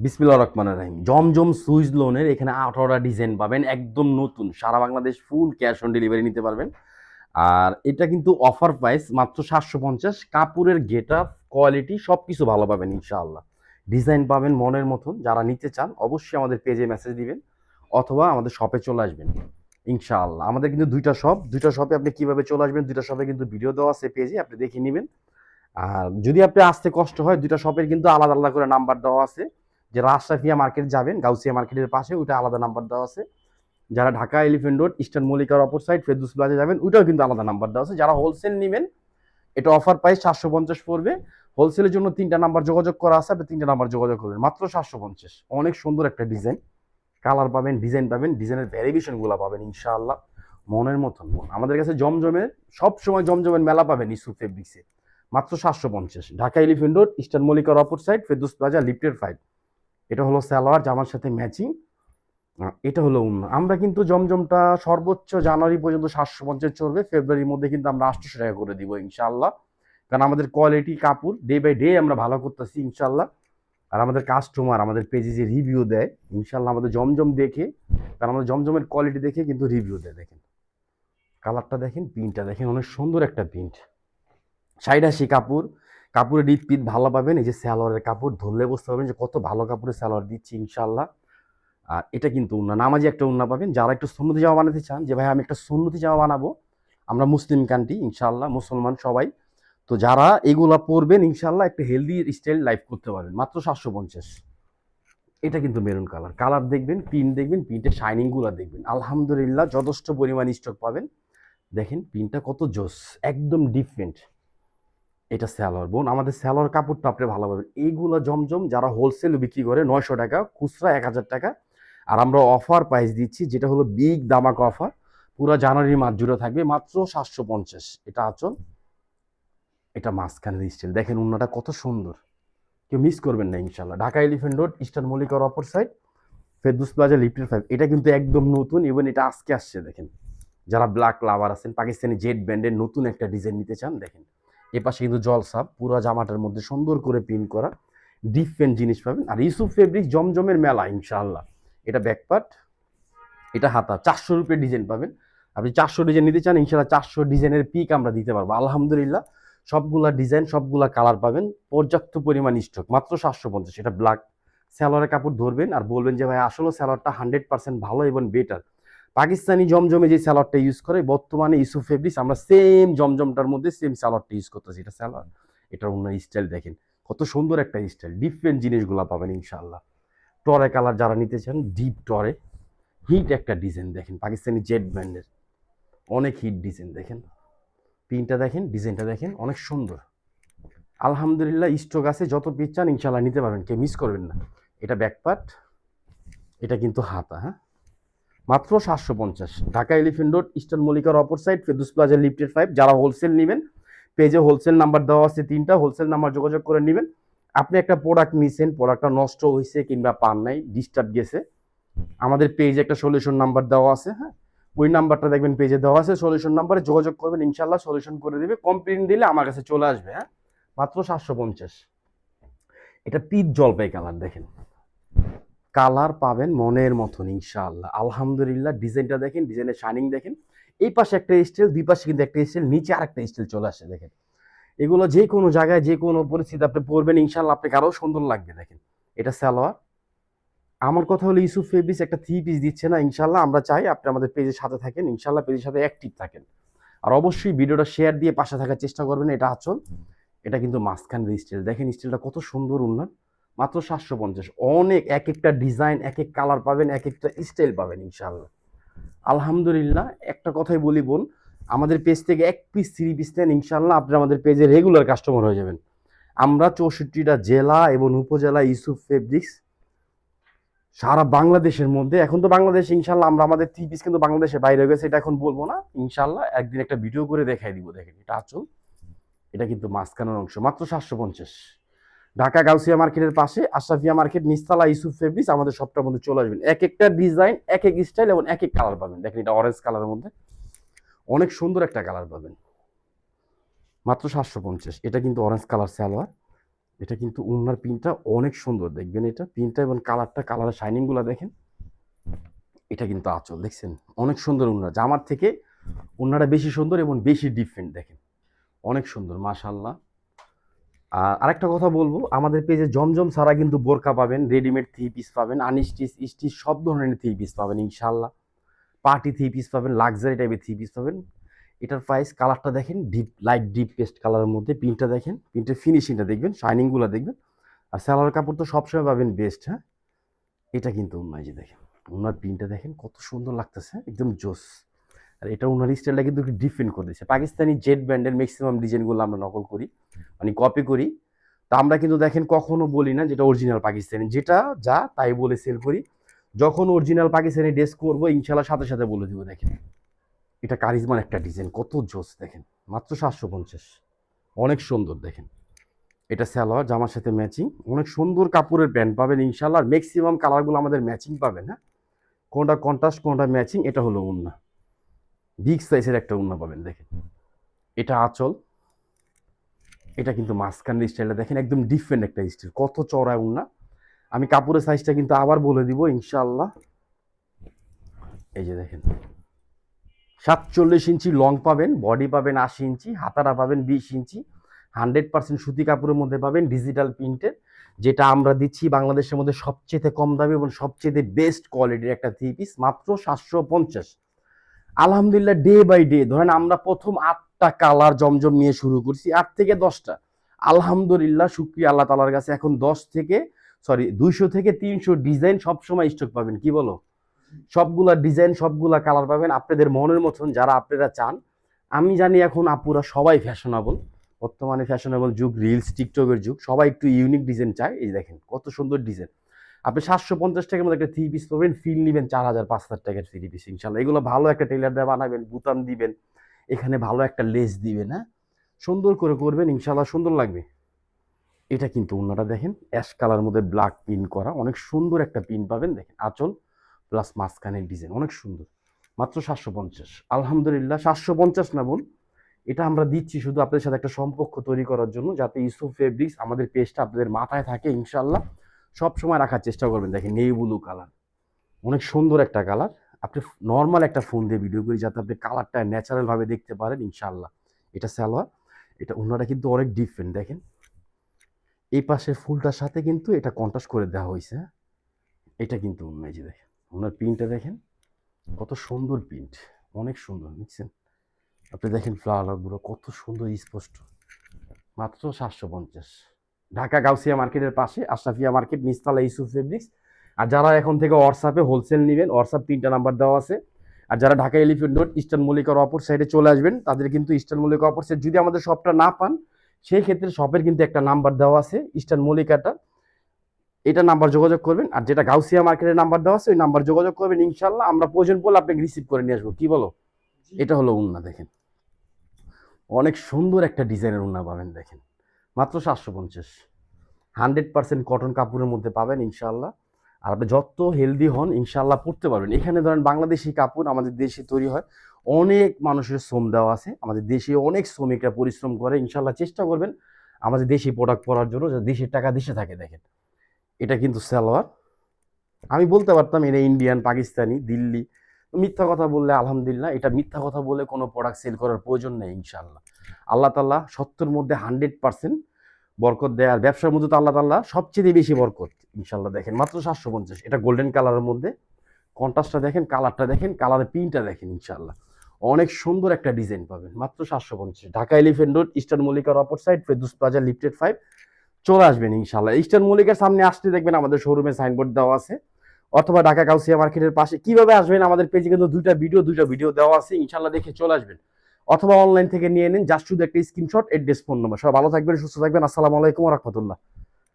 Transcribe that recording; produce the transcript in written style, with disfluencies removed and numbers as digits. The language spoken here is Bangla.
বিসমিল্লাহির রহমানির রহিম। জমজম সুইজ লোনের এখানে 18টা ডিজাইন পাবেন, একদম নতুন। সারা Bangladesh full cash on delivery নিতে পারবেন। আর এটা কিন্তু অফার প্রাইস মাত্র 750। কাপড়ের গেটআপ, কোয়ালিটি সবকিছু ভালো পাবেন ইনশাআল্লাহ। ডিজাইন পাবেন মনের মতন। যারা নিতে চান অবশ্যই আমাদের পেজে মেসেজ দিবেন অথবা আমাদের শপে চলে আসবেন ইনশাআল্লাহ। আমাদের কিন্তু দুইটা শপে আপনি কিভাবে চলে আসবেন, দুইটা শপে কিন্তু ভিডিও দেওয়া আছে পেজে, আপনি দেখে নেবেন। আর যদি আপনি আসতে কষ্ট হয়, দুইটা শপের কিন্তু আলাদা আলাদা করে নাম্বার দেওয়া আছে। যে রাজশাফিয়া মার্কেট যাবেন, গাউসিয়া মার্কেটের পাশে, ওইটা আলাদা নাম্বার দেওয়া আছে। যারা ঢাকা এলিফেন্ট রোড ইস্টার্ন মল্লিকার অপর সাইড ফেরদৌস প্লাজা যাবেন, ওইটাও কিন্তু আলাদা নাম্বার দেওয়া আছে। যারা হোলসেল নেবেন, এটা অফার প্রাইস 750 পড়বে। হোলসেলের জন্য 3টা নাম্বার যোগাযোগ করা আছে, আপনি 3টা নাম্বার যোগাযোগ করবেন, মাত্র 750। অনেক সুন্দর একটা ডিজাইন, কালার পাবেন, ডিজাইন পাবেন, ডিজাইনের ভ্যারিয়েশন গুলা পাবেন ইনশাআল্লাহ মনের মতন। আমাদের কাছে জমজমের সব সময় জমজমের মেলা পাবেন ইস্যু ফেব্রিক্সে, মাত্র 750। ঢাকা এলিফেন্ট রোড ইস্টার্ন মল্লিকার অপর সাইড ফেরদৌস প্লাজা লিফটের 5। এটা হলো সালোয়ার, জামার সাথে ম্যাচিং। এটা হলো উন্না। আমরা কিন্তু জমজমটা সর্বোচ্চ জানুয়ারি পর্যন্ত 750 চলবে, ফেব্রুয়ারির মধ্যে কিন্তু আমরা 800 টাকা করে দিব ইনশাআল্লাহ। কারণ আমাদের কোয়ালিটি কাপড় ডে বাই ডে আমরা ভালো করতেছি ইনশাআল্লাহ। আর আমাদের কাস্টমার আমাদের পেজে যে রিভিউ দেয় ইনশাআল্লাহ, আমাদের জমজম দেখে, কারণ আমাদের জমজমের কোয়ালিটি দেখে কিন্তু রিভিউ দেয়। দেখেন কালারটা, দেখেন প্রিন্টটা, দেখেন অনেক সুন্দর একটা প্রিন্ট। সাইডাসি কাপড়, কাপড়ের ডিপ পিট ভালো পাবেন। এই যে সালোয়ারের কাপড় ধরলে বুঝতে পারবেন যে কত ভালো কাপড়ের সালোয়ার দিচ্ছি ইনশাআল্লাহ। আর এটা কিন্তু উন্না, নামাজি একটা উন্না পাবেন। যারা একটু সুন্নতি জামা বানাতে চান, যে ভাই আমি একটা সুন্নতি জামা বানাবো, আমরা মুসলিম কান্ট্রি ইনশাআল্লাহ, মুসলমান সবাই, তো যারা এগুলা পরবেন ইনশাআল্লাহ একটা হেলদি স্টাইল লাইফ করতে পারবেন, মাত্র 750। এটা কিন্তু মেরুন কালার, কালার দেখবেন, প্রিন্ট দেখবেন, প্রিন্টের শাইনিং গুলা দেখবেন, আলহামদুলিল্লাহ যথেষ্ট পরিমাণ স্টক পাবেন। দেখেন প্রিন্টটা কত জোস, একদম ডিফারেন্ট। এটা স্যালোয়ার বোন, আমাদের স্যালোয়ার কাপড়টা আপনি ভালো পাবেন। এইগুলো জমজম যারা হোলসেল বিক্রি করে 900 টাকা, খুচরা 1000 টাকা। আর আমরা অফার প্রাইস দিচ্ছি, যেটা হলো বিগ দামাক অফার, পুরো জানুয়ারি মাস জুড়ে থাকবে, মাত্র 750। এটা আচল, এটা মাঝখানের স্টাইল, দেখেন উন্নাটা কত সুন্দর, কেউ মিস করবেন না ইনশাল্লাহ। ঢাকা এলিফেন্ট রোড ইস্টার্ন মল্লিকার অপর সাইড ফেরদৌস প্লাজা লিফটের 5। এটা কিন্তু একদম নতুন, ইভেন এটা আজকে আসছে। দেখেন যারা ব্ল্যাক লাভার আছেন, পাকিস্তানি জেড ব্যান্ডের নতুন একটা ডিজাইন নিতে চান, দেখেন এ পাশে কিন্তু জলসাপ, পুরো জামাটার মধ্যে সুন্দর করে প্রিন্ট করা, ডিফারেন্ট জিনিস পাবেন। আর ইউসুফ ফেব্রিক জমজমের মেলা ইনশাআল্লাহ। এটা ব্যাকপার্ট, এটা হাতা, 400 রুপির ডিজাইন পাবেন। আপনি 400 ডিজাইন নিতে চান ইনশাআল্লাহ, 400 ডিজাইনের পিক আমরা দিতে পারবো আলহামদুলিল্লাহ। সবগুলা ডিজাইন, সবগুলা কালার পাবেন, পর্যাপ্ত পরিমাণ স্টক, মাত্র 750। এটা ব্ল্যাক স্যালোয়ারের কাপড় ধরবেন আর বলবেন যে ভাই আসলে স্যালোয়ারটা 100% ভালো এবং বেটার। পাকিস্তানি জমজমে যে স্যালোয়ারটা ইউজ করে বর্তমানে ইউসুফ ফেব্রিক্স, আমরা সেম জমজমটার মধ্যে সেম স্যালোয়ারটা ইউজ করতেছি। এটা স্যালোয়ার, এটার অন্য স্টাইল দেখেন কত সুন্দর একটা স্টাইল, ডিফারেন্ট জিনিসগুলো পাবেন ইনশাআল্লাহ। টরে কালার যারা নিতে চান, ডিপ টরে হিট একটা ডিজাইন, দেখেন পাকিস্তানি জেড ব্র্যান্ডের অনেক হিট ডিজাইন। দেখেন প্রিন্টটা, দেখেন ডিজাইনটা, দেখেন অনেক সুন্দর। আলহামদুলিল্লাহ স্টক আছে, যত পিস চান ইনশাআল্লাহ নিতে পারবেন, কেউ মিস করবেন না। এটা ব্যাকপার্ট, এটা কিন্তু হাতা। হ্যাঁ, মাত্র 750। ঢাকা এলিফেন্ট রোড ইস্টার্ন মল্লিকার অপর সাইড ফেরদৌস প্লাজা লিফটেড 5। যারা হোলসেল নেবেন, পেজে হোলসেল নাম্বার দেওয়া আছে 3টা, হোলসেল নাম্বার যোগাযোগ করে নেবেন। আপনি একটা প্রোডাক্ট নিছেন, প্রোডাক্টটা নষ্ট হয়েছে কিংবা পান নাই, ডিস্টার্ব গেছে, আমাদের পেজে একটা সলিউশন নাম্বার দেওয়া আছে। হ্যাঁ, ওই নাম্বারটা দেখবেন পেজে দেওয়া আছে, সলিউশন নাম্বারে যোগাযোগ করবেন ইনশাল্লাহ, সলিউশন করে দিবে। কমপ্লেন দিলে আমার কাছে চলে আসবে। হ্যাঁ, মাত্র 750। এটা পিচ জলপাই কালার, দেখেন কালার পাবেন মনের মতন ইনশাআল্লাহ আলহামদুলিল্লাহ। ডিজাইনটা দেখেন, ডিজাইনের শাইনিং দেখেন। এই পাশে একটা স্টাইল, দুই পাশে কিন্তু একটা স্টাইল, নিচে আরেকটা স্টাইল চলে আসে। দেখেন এগুলো যে কোনো জায়গায় যে কোনো পরিস্থিতি আপনি পরবেন ইনশাআল্লাহ, আপনাকে আরো সুন্দর লাগবে। দেখেন এটা সালোয়ার। আমার কথা হলো ইউসুফ ফেব্রিক্স একটা 3 পিস দিচ্ছে না ইনশাআল্লাহ, আমরা চাই আপনি আমাদের পেজের সাথে থাকেন ইনশাআল্লাহ, পেজের সাথে অ্যাক্টিভ থাকেন। আর অবশ্যই ভিডিওটা শেয়ার দিয়ে পাশে থাকার চেষ্টা করবেন। এটা আঁচল, এটা কিন্তু মাঝখানের স্টাইল, দেখেন স্টাইলটা কত সুন্দর উন্নত, মাত্র 750। অনেক এক একটা ডিজাইন, এক এক কালার পাবেন, এক একটা স্টাইল পাবেন ইনশাআল্লাহ আলহামদুলিল্লাহ। একটা কথাই বলি বোন, আমাদের পেজ থেকে 1 পিস 3 পিস নেন ইনশাআল্লাহ, আপনি আমাদের পেজে রেগুলার কাস্টমার হয়ে যাবেন। আমরা 64টা জেলা এবং উপজেলা ইউসুফ ফেব্রিক্স সারা বাংলাদেশের মধ্যে, এখন তো বাংলাদেশ ইনশাআল্লাহ, আমরা আমাদের 3 পিস কিন্তু বাংলাদেশের বাইরে হয়ে গেছে, এটা এখন বলবো না ইনশাআল্লাহ, একদিন একটা ভিডিও করে দেখাই দিব। দেখেন এটা আঁচল, এটা কিন্তু মাঝখানের অংশ, মাত্র 750। ঢাকা গাউসিয়া মার্কেটের পাশে আশরাফিয়া মার্কেট, নিচতলা ইউসুফ ফেব্রিক্স, আমাদের সবটার মধ্যে চলে আসবেন। এক একটা ডিজাইন, এক এক স্টাইল এবং এক এক কালার পাবেন। দেখেন এটা অরেঞ্জ কালারের মধ্যে অনেক সুন্দর একটা কালার পাবেন, মাত্র 750। এটা কিন্তু অরেঞ্জ কালার সালোয়ার, এটা কিন্তু ওনার প্রিন্টটা অনেক সুন্দর, দেখবেন এটা প্রিন্টটা এবং কালারটা, কালারের শাইনিংগুলো দেখেন। এটা কিন্তু আঁচল দেখছেন, অনেক সুন্দর ওড়না, জামার থেকে ওড়নাটা বেশি সুন্দর এবং বেশি ডিফারেন্ট দেখেন, অনেক সুন্দর মাশাআল্লাহ। আর আরেকটা কথা বলবো, আমাদের পেজে জমজম ছাড়া কিন্তু বোরকা পাবেন, রেডিমেড থ্রি পিস পাবেন, আনস্টিচ স্টিচ সব ধরনের থ্রি পিস পাবেন ইনশাআল্লাহ। পার্টি থ্রি পিস পাবেন, লাক্সারি টাইপের থ্রি পিস পাবেন। এটার প্রাইস, কালারটা দেখেন, ডিপ লাইট ডিপ পেস্ট কালারের মধ্যে, প্রিন্টটা দেখেন, প্রিন্টের ফিনিশিংটা দেখবেন, শাইনিংগুলো দেখবেন। আর সালোয়ার কাপড় তো সবসময় পাবেন বেস্ট। হ্যাঁ, এটা কিন্তু ওনার, যে দেখেন ওনার প্রিন্টটা দেখেন কত সুন্দর লাগতেছে, একদম জোস। আর এটা ওনার স্টাইলটা কিন্তু একটু ডিফারেন্ট করে দিয়েছে। পাকিস্তানি জেড ব্র্যান্ডের ম্যাক্সিমাম ডিজাইনগুলো আমরা নকল করি, মানে কপি করি। তা আমরা কিন্তু দেখেন কখনো বলি না যেটা অরিজিনাল পাকিস্তানি, যেটা যা তাই বলে সেল করি। যখন অরিজিনাল পাকিস্তানি ড্রেস করবো ইনশাল্লাহ সাথে সাথে বলে দিব। দেখেন এটা কারিজমার একটা ডিজাইন, কত জোস দেখেন, মাত্র 750, অনেক সুন্দর দেখেন। এটা সালোয়ার, জামার সাথে ম্যাচিং, অনেক সুন্দর কাপড়ের প্যান্ট পাবেন ইনশাল্লাহ। ম্যাক্সিমাম কালারগুলো আমাদের ম্যাচিং পাবেন। হ্যাঁ, কোনটা কন্ট্রাস্ট কোনটা ম্যাচিং। এটা হলো ওড়না, বিগ সাইজের একটা ওড়না পাবেন দেখেন। এটা আঁচল, এটা কিন্তু মাঝখানের স্টাইলটা দেখেন, একদম ডিফারেন্ট একটা স্টাইল, কত চড়া ওড়না। আমি কাপড়ের সাইজটা কিন্তু আবার বলে দিব ইনশাআল্লাহ। এই যে দেখেন 47 ইঞ্চি লং পাবেন, বডি পাবেন 80 ইঞ্চি, হাতারা পাবেন 20 ইঞ্চি, 100% সুতি কাপড়ের মধ্যে পাবেন, ডিজিটাল প্রিন্টের, যেটা আমরা দিচ্ছি বাংলাদেশের মধ্যে সবচেয়ে কম দামি এবং সবচেয়ে বেস্ট কোয়ালিটির একটা থ্রি পিস, মাত্র 750। আলহামদুলিল্লাহ, ডে বাই ডে ধরেন আমরা প্রথম 8টা কালার জমজম নিয়ে শুরু করছি, 8 থেকে 10টা। আলহামদুলিল্লাহ, শুকরিয়া আল্লাহ তালার কাছে, এখন 200 থেকে 300 ডিজাইন সবসময় স্টক পাবেন। কি বলো, সবগুলা ডিজাইন সবগুলা কালার পাবেন আপনাদের মনের মতন, যারা আপনারা চান। আমি জানি এখন আপুরা সবাই ফ্যাশনেবল, বর্তমানে ফ্যাশনেবল যুগ, রিলস টিকটকের যুগ, সবাই একটু ইউনিক ডিজাইন চায়। এই দেখেন কত সুন্দর ডিজাইন। আপনি 750 টাকার মধ্যে একটা থ্রি পিস পাবেন, ফিল নেবেন 4000 5000 টাকার থ্রি পিস ইনশাল্লাহ। এগুলো ভালো একটা টেলার দিয়ে বানাবেন, বুতাম দিবেন, এখানে ভালো একটা লেস দিবেন। হ্যাঁ, সুন্দর করে করবেন ইনশাল্লাহ, সুন্দর লাগবে। এটা কিন্তু ওনারা দেখেন অ্যাশ কালার মধ্যে ব্ল্যাক প্রিন্ট করা, অনেক সুন্দর একটা প্রিন্ট পাবেন দেখেন, আঁচল প্লাস মাঝখানের ডিজাইন অনেক সুন্দর, মাত্র 750। আলহামদুলিল্লাহ, 750 না বোন, এটা আমরা দিচ্ছি শুধু আপনাদের সাথে একটা সম্পর্ক তৈরি করার জন্য, যাতে ইউসুফ ফেব্রিক্স আমাদের পেজটা আপনাদের মাথায় থাকে ইনশাল্লাহ, সব সময় রাখার চেষ্টা করবেন। দেখেন নেই ব্লু কালার, অনেক সুন্দর একটা কালার। আপনি নর্মাল একটা ফোন দিয়ে ভিডিও করি যাতে আপনি কালারটা ন্যাচারাল ভাবে দেখতে পারেন ইনশাল্লাহ। এটা সালোয়ার, এটা ওনারা কিন্তু অনেক ডিফারেন্ট দেখেন, এই পাশের ফুলটার সাথে কিন্তু এটা কন্ট্রাস্ট করে দেওয়া হয়েছে। এটা কিন্তু অন্য, এই যে দেখেন ওনার প্রিন্টটা দেখেন কত সুন্দর প্রিন্ট, অনেক সুন্দর বুঝছেন। আপনি দেখেন ফ্লাওয়ারগুলো কত সুন্দর স্পষ্ট, মাত্র 750। ঢাকা গাউসিয়া মার্কেটের পাশে আশরাফিয়া মার্কেট, নিচতলা ইউসুফ ফেব্রিক্স। আর যারা এখন থেকে হোয়াটসঅ্যাপে হোলসেল নেবেন, হোয়াটসঅ্যাপ 3টা নাম্বার দেওয়া আছে। আর যারা ঢাকা এলিফেন্ট রোড ইস্টার্ন মল্লিকার অপর সাইডে চলে আসবেন, তাদের কিন্তু ইস্টার্ন মল্লিকা অপর সাইড, যদি আমাদের শপটা না পান সেই ক্ষেত্রে শপের কিন্তু একটা নাম্বার দেওয়া আছে ইস্টার্ন মল্লিকাটা, এটা নাম্বার যোগাযোগ করবেন। আর যেটা গাউসিয়া মার্কেটের নাম্বার দেওয়া আছে ওই নাম্বার যোগাযোগ করবেন ইনশাল্লাহ, আমরা প্রয়োজন পড়লে আপনাকে রিসিভ করে নিয়ে আসবো। কি বলো, এটা হলো উন্না দেখেন, অনেক সুন্দর একটা ডিজাইনের উন্না পাবেন দেখেন, মাত্র 750। 100% কটন কাপড়ের মধ্যে পাবেন ইনশাল্লাহ। আর আপনি যত হেলদি হন ইনশাল্লাহ পড়তে পারবেন। এখানে ধরেন বাংলাদেশি কাপড় আমাদের দেশে তৈরি হয়, অনেক মানুষের শ্রম দেওয়া আছে, আমাদের দেশে অনেক শ্রমিকরা পরিশ্রম করে ইনশাল্লাহ। চেষ্টা করবেন আমাদের দেশি প্রোডাক্ট পরার জন্য, যাতে দেশের টাকা দেশে থাকে। দেখেন এটা কিন্তু সালোয়ার, আমি বলতে পারতাম এটা ইন্ডিয়ান, পাকিস্তানি, দিল্লি, মিথ্যা কথা বললে আলহামদুলিল্লাহ, এটা মিথ্যা কথা বলে কোনো প্রোডাক্ট সেল করার প্রয়োজন নেই ইনশাল্লাহ। আল্লাহ তাআলা সত্যের মধ্যে 100% বরকত দেয়, আর ব্যবসার মধ্যে তো আল্লাহ তাআলা সবচেয়ে বেশি বরকত ইনশাল্লাহ। দেখেন মাত্র 750, এটা গোল্ডেন কালারের মধ্যে, কন্ট্রাস্টটা দেখেন, কালারটা দেখেন, কালারের প্রিন্টটা দেখেন ইনশাল্লাহ, অনেক সুন্দর একটা ডিজাইন পাবেন মাত্র 750। ঢাকা এলিফেন্ট রোড ইস্টার্ন মল্লিকার অপর সাইড, ফেরদৌস প্লাজা লিফটেড 5 চলে আসবেন ইনশাল্লাহ। ইস্টার্ন মল্লিকার সামনে আসতে দেখবেন আমাদের শোরুমে সাইনবোর্ড দেওয়া আছে, অথবা ঢাকা গাউসিয়া মার্কেটের পাশে। কিভাবে আসবেন, আমাদের পেজে কিন্তু দুইটা ভিডিও দেওয়া আছে ইনশাল্লাহ, দেখে চলে আসবেন। অথবা অনলাইন থেকে নিয়ে নিন, জাস্ট শুধু একটা স্ক্রিনশট, এড্রেস, ফোন নম্বর। সবাই ভালো থাকবেন, সুস্থ থাকবেন। আসসালামু আলাইকুম ওয়া রাহমাতুল্লাহ।